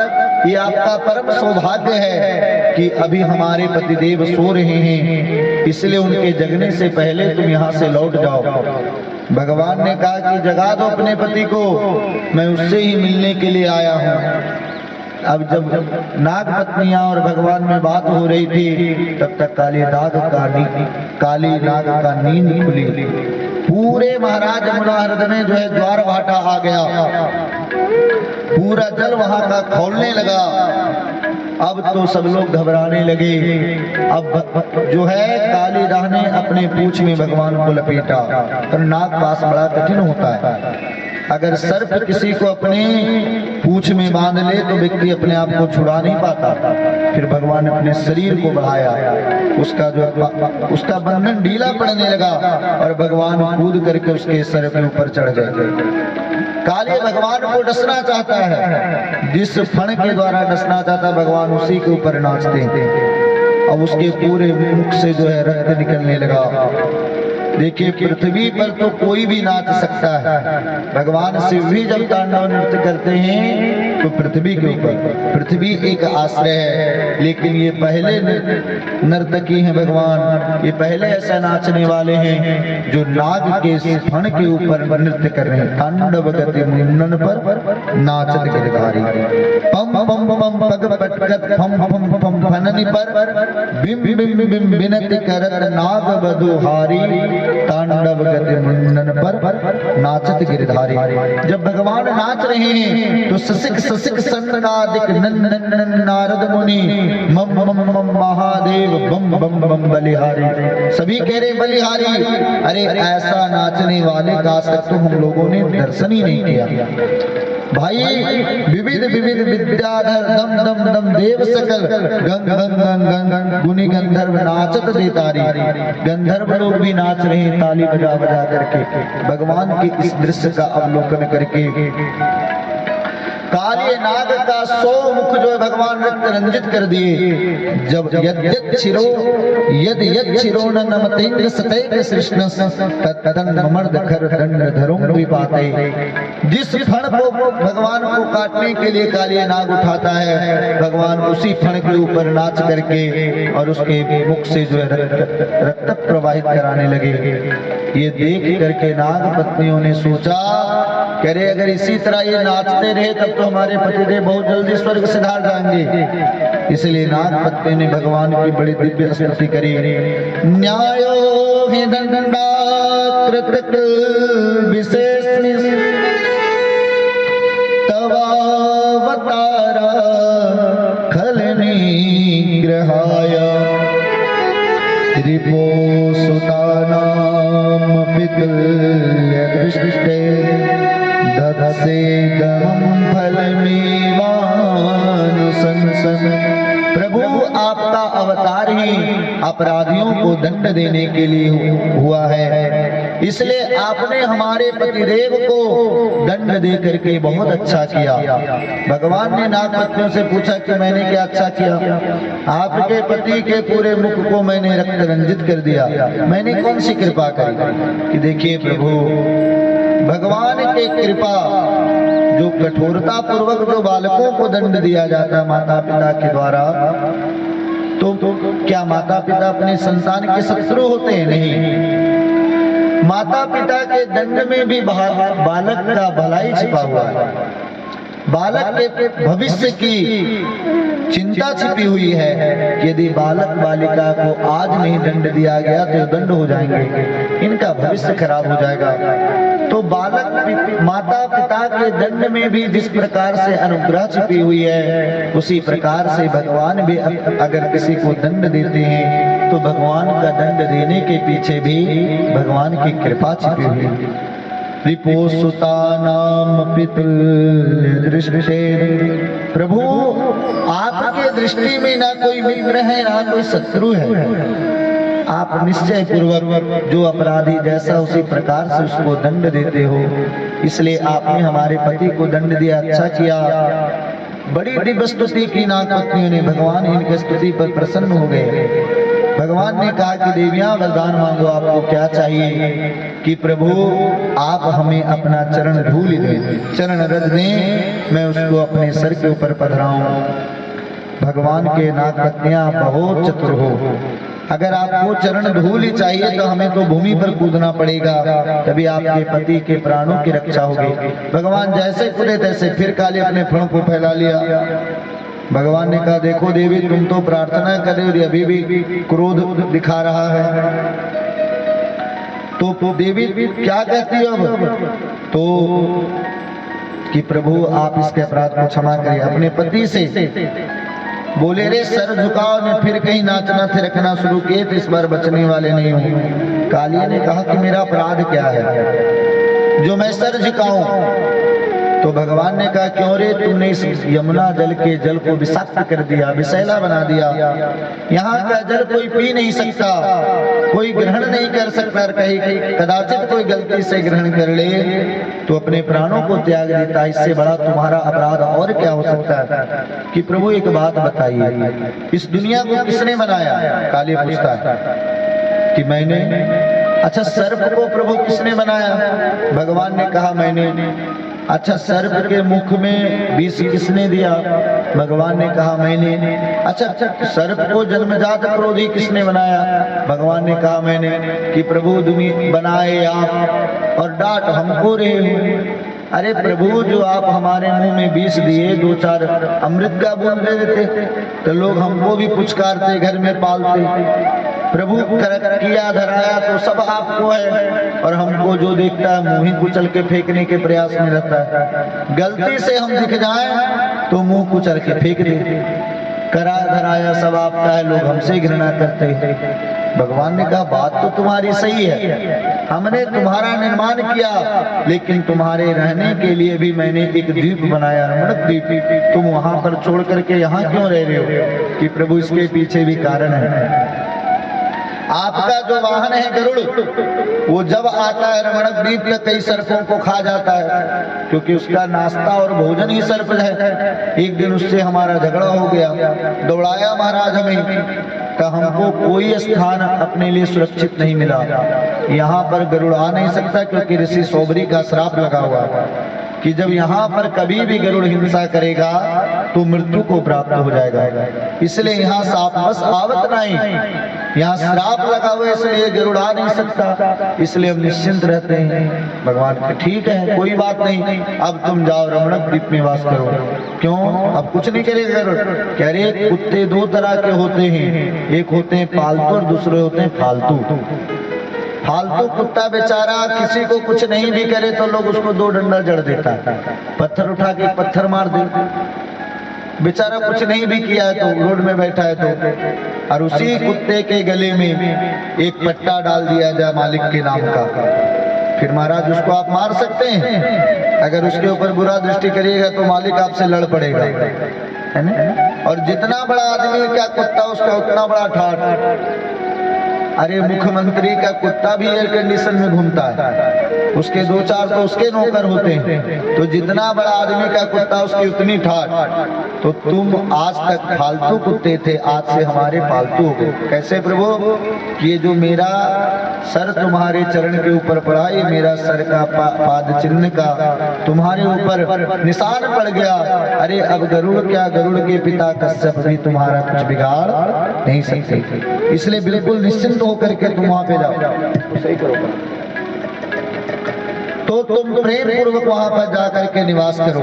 Speaker 1: ये आपका परम सौभाग्य है कि अभी हमारे पतिदेव सो रहे हैं, इसलिए उनके जगने से पहले तुम यहाँ से लौट जाओ। भगवान ने कहा कि जगा दो अपने पति को, मैं उससे ही मिलने के लिए आया हूँ। अब जब नाग पत्नियां और भगवान में बात हो रही थी, तब तक काली नाग का नींद खुली। पूरे महाराज मनोहरद में जो है द्वार भाटा आ गया, पूरा जल वहां का खौलने लगा। अब तो सब लोग घबराने लगे। अब जो है कालीदाह ने अपने पूंछ में भगवान को लपेटा, पर नाग पास बड़ा कठिन होता है। अगर सर्प किसी को अपने पूंछ में बांध ले तो व्यक्ति अपने आप को छुड़ा नहीं पाता। फिर भगवान ने अपने शरीर को बढ़ाया, उसका बंधन ढीला पड़ने लगा और भगवान कूद करके उसके सर के ऊपर चढ़ गए। काली भगवान को डसना चाहता है, जिस फण के द्वारा डसना चाहता भगवान उसी के ऊपर नाचते हैं। अब उसके पूरे मुख से जो है रक्त निकलने लगा। देखिए, पृथ्वी पर तो कोई भी नाच सकता है। भगवान शिव भी जब तांडव नृत्य करते हैं तो पृथ्वी के ऊपर, पृथ्वी एक आश्रय है, लेकिन ये पहले नर्तकी हैं भगवान, ये पहले ऐसा नाचने वाले हैं जो नाग के फण के ऊपर नृत्य कर रहे हैं। तांडव गति मुंडन पर नाचत गिरधारी, पम पम पम पग पटकत फम फम फम फननि पर, बिम बिम बिम बिनति करत नाग बधुहारी, तांडव गति मुंडन पर नाचत गिरधारी। जब भगवान नाच रहे हैं तो ससिक ससिक सनकादिक नंदन नारद मुनि मम मम मम महादेव बम बम बम बलिहारी, सभी कह रहे बलिहारी। अरे ऐसा नाचने वाले का आज तक तो हम लोगों ने दर्शन ही नहीं किया भाई। विविध विविध विद्याधर दम दम दम देव सकल, गंग गंग गंग गंग गुनी गंधर्व नाचत देतारी। गंधर्व लोग भी नाच रहे हैं ताली बजा बजा करके भगवान के इस दृश्य का अवलोकन करके। काले नाग का 100 मुख जो है भगवान रक्त रंजित कर दिए। जब यद छिरो नमतेंग सतैक कृष्ण तदन मर्द खर दंड धरुम विपाते। जिस फण को भगवान को काटने के लिए काले नाग उठाता है, भगवान उसी फण के ऊपर नाच करके और उसके मुख से जो है रक्त प्रवाहित कराने लगे। ये देख करके नाग पत्नियों ने सोचा, कह रहे अगर इसी तरह ये नाचते रहे तब तो हमारे पतिदेव बहुत जल्दी स्वर्ग सिधार जाएंगे। इसलिए नाग पत्नी ने भगवान की बड़ी दिव्य स्तुति करी। न्यायो हि दंडाकृत विशेष तवावतारा खल निग्रहाय, रिपो सुतानाम पितुल्य दृष्टे दधसे दमं फलमेवानुशंसन। प्रभु आपका अवतार ही अपराधियों को दंड देने के लिए हुआ है, इसलिए आपने हमारे पतिदेव को दंड दे करके बहुत अच्छा किया। भगवान ने नाग पत्नियों से पूछा कि मैंने क्या अच्छा किया? आपके पति के पूरे मुख को मैंने रक्त रंजित कर दिया, मैंने कौन सी कृपा करी? कि देखिए प्रभु, भगवान की कृपा जो कठोरता पूर्वक जो बालकों को दंड दिया जाता है माता पिता के द्वारा, तो क्या माता पिता अपने संतान के शत्रु होते हैं? नहीं, माता पिता के दंड में भी बालक का भलाई छिपा हुआ है, बालक के भविष्य की चिंता छिपी हुई है। यदि बालक बालिका को आज नहीं दंड दिया गया तो दंड हो जाएंगे, इनका भविष्य खराब हो जाएगा। तो बालक माता पिता के दंड में भी जिस प्रकार से अनुग्रह छिपी हुई है, उसी प्रकार से भगवान भी अगर किसी को दंड देते हैं तो भगवान का दंड देने के पीछे भी भगवान की कृपा छिपी हुई है। रिपोसुतानाम पितुल्य दृष्टे, प्रभु आपके दृष्टि में ना कोई मित्र है ना कोई शत्रु है। आप निश्चय पूर्वक जो अपराधी जैसा उसी प्रकार से उसको दंड देते हो, इसलिए आपने हमारे पति को दंड दिया, अच्छा किया। बड़ी दिव्य स्तुति की नाग पत्नियों ने, भगवान इनकी स्तुति पर प्रसन्न हो गए। भगवान ने कहा कि देवियां वरदान मांगो, आपको क्या चाहिए? कि प्रभु आप हमें अपना चरण धूल दें, चरण रज दें, मैं उसको अपने सर के ऊपर पधराऊं। भगवान के नागपत्नियां बहुत चतुर हो, अगर आपको चरण धूल ही चाहिए तो हमें तो भूमि पर कूदना पड़ेगा, तभी आपके पति के प्राणों की रक्षा होगी। भगवान जैसे कूदे तैसे फिर काली अपने फणों को फैला लिया। भगवान ने कहा देखो देवी, तुम तो प्रार्थना कर रहे हो, अभी भी क्रोध दिखा रहा है, तो देवी क्या कहती हो अब? तो कि प्रभु आप इसके अपराध को क्षमा करिए। अपने पति से बोले रे सर झुकाओ ने फिर कहीं नाचना थिरकना शुरू किए तो इस बार बचने वाले नहीं हो। काली ने कहा कि मेरा अपराध क्या है जो मैं सर झुकाऊं? तो भगवान ने कहा क्यों रे, तुमने इस यमुना जल के जल को विषाक्त कर दिया, विषैला बना दिया। यहाँ का जल कोई पी नहीं सकता, कोई ग्रहण नहीं कर सकता, कहीं कदाचित कोई गलती से ग्रहण कर ले तो अपने प्राणों को त्याग देता। इससे बड़ा तुम्हारा अपराध और क्या हो सकता है? कि प्रभु एक बात बताइए, इस दुनिया को किसने बनाया? काली पूछता है कि मैंने। अच्छा सर्प को प्रभु किसने बनाया? भगवान ने कहा मैंने। अच्छा सर्प के मुख में विष किसने दिया? भगवान ने कहा मैंने। अच्छा सर्प को जन्मजात क्रोधी किसने बनाया? भगवान ने कहा मैंने। कि प्रभु दुनिया बनाए आप और डांट हमको रहे हो। अरे प्रभु जो आप हमारे मुंह में विष दिए, दो चार अमृत का बूंद दे देते तो लोग हमको भी पुचकारते, घर में पालते। प्रभु किया धराया तो सब आपको है और हमको जो देखता है मुंह ही कुचल के फेंकने के प्रयास में रहता है। गलती से हम दिख जाएं तो मुंह कुचल के फेंक दे। करा धराया सब आपका है, लोग हमसे घृणा करते हैं। भगवान ने कहा बात तो तुम्हारी सही है, हमने तुम्हारा निर्माण किया, लेकिन तुम्हारे रहने के लिए भी मैंने एक द्वीप बनाया, रमणक द्वीप। तुम वहां पर छोड़ करके यहाँ क्यों रह रहे हो? कि प्रभु इसके पीछे भी कारण है। आपका जो वाहन है गरुड़, वो जब आता है रमणक द्वीप में कई सर्पों को खा जाता है, क्योंकि उसका नाश्ता और भोजन ही सर्प है। एक दिन उससे हमारा झगड़ा हो गया, दौड़ाया महाराज हमें, तो हमको कोई स्थान अपने लिए सुरक्षित नहीं मिला। यहाँ पर गरुड़ आ नहीं सकता क्योंकि ऋषि सोबरी का श्राप लगा हुआ कि जब यहाँ पर कभी भी गरुड़ हिंसा करेगा तो मृत्यु को प्राप्त हो जाएगा। इसलिए यहाँ साप बस आवत नहीं, यहाँ श्राप लगा हुआ, इसलिए गरुड़ आ नहीं सकता। इसलिए हम निश्चिंत रहते हैं। भगवान के ठीक है, कोई बात नहीं, अब तुम जाओ रमणक द्वीप में वास करो। क्यों? अब कुछ नहीं करेगा गरुड़। कह रहे कुत्ते दो तरह के होते हैं, एक होते हैं पालतू और दूसरे होते हैं फालतू। फालतू कुत्ता बेचारा किसी को कुछ नहीं भी करे तो लोग उसको दो डंडा जड़ देता है, पत्थर उठा के पत्थर मार दे। बेचारा कुछ नहीं भी किया है तो रोड में बैठा है तो, और उसी कुत्ते के गले में एक पट्टा डाल दिया जाए मालिक के नाम का, फिर महाराज उसको आप मार सकते हैं। अगर उसके ऊपर बुरा दृष्टि करिएगा तो मालिक आपसे लड़ पड़ेगा, है ना? और जितना बड़ा आदमी क्या कुत्ता उसका उतना बड़ा ठाठ। अरे मुख्यमंत्री का कुत्ता भी एयर कंडीशन में घूमता है, उसके दो चार तो उसके नौकर होते हैं, तो जितना बड़ा आदमी का कुत्ता उसकी उतनी ठाठ। तो तुम आज तक फालतू कुत्ते थे, आज से हमारे पालतू हो गए। कैसे प्रभु? ये जो मेरा सर तुम्हारे चरण के ऊपर पड़ा, ये मेरा सर का पाद चिन्ह का तुम्हारे ऊपर निशान पड़ गया। अरे अब गरुड़ क्या, गरुड़ के पिता कश्यप भी तुम्हारा कुछ बिगाड़ नहीं सकते। इसलिए बिल्कुल निश्चिंत होकर के तुम वहां पे जाओ, सही करो। तो तुम प्रेम पूर्वक वहां पर जाकर के निवास करो।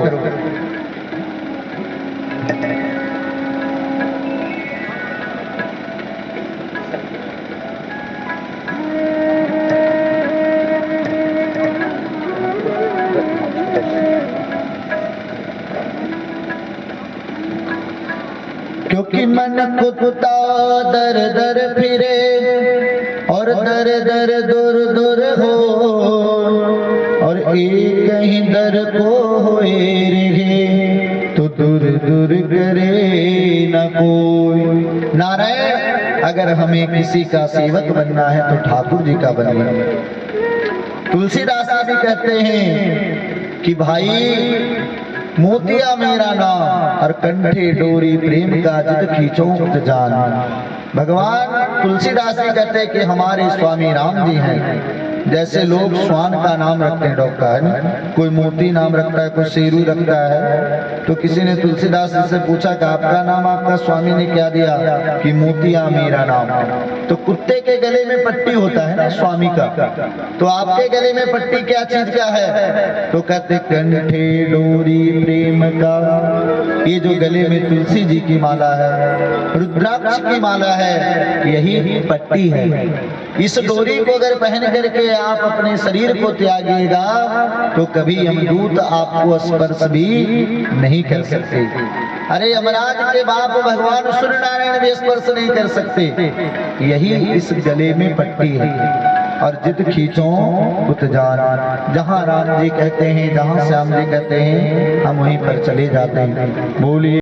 Speaker 1: क्योंकि मन कुत्ता दर दर फिरे और दर दर दूर दूर हो, और एक ही दर को होए रहे तो दूर दूर करे न कोई। नारायण, अगर हमें किसी का सेवक बनना है तो ठाकुर जी का बनिए। तुलसीदास जी कहते हैं कि भाई मोतिया मेरा नाम और कंठे डोरी प्रेम का जिद खींचो जान। भगवान तुलसीदास जी कहते हैं कि हमारे स्वामी राम जी हैं। जैसे लोग स्वान का नाम रखते हैं डॉक्टर, कोई मोती नाम रखता है, कोई शेरू रखता है। तो किसी ने तुलसीदास जी से पूछा कि आपका नाम आपका स्वामी ने क्या दिया? कि मोतिया मेरा नाम। तो कुत्ते के गले में पट्टी होता है ना स्वामी का, तो आपके गले में पट्टी क्या चीज का है? तो कहते कंठे डोरी प्रेम का। ये जो गले में तुलसी जी की माला है, रुद्राक्ष की माला है, यही पट्टी है। इस डोरी को अगर पहन करके आप अपने शरीर को त्यागिएगा तो कभी यमदूत आपको स्पर्श भी नहीं कर सकते। अरे यमराज के बाप भगवान सूर्य नारायण भी स्पर्श नहीं कर सकते। यही इस गले में पट्टी है। और जित खींचो उत जान, जहाँ राम जी कहते हैं, जहाँ श्याम जी कहते हैं, हम वहीं पर चले जाते हैं। बोलिए।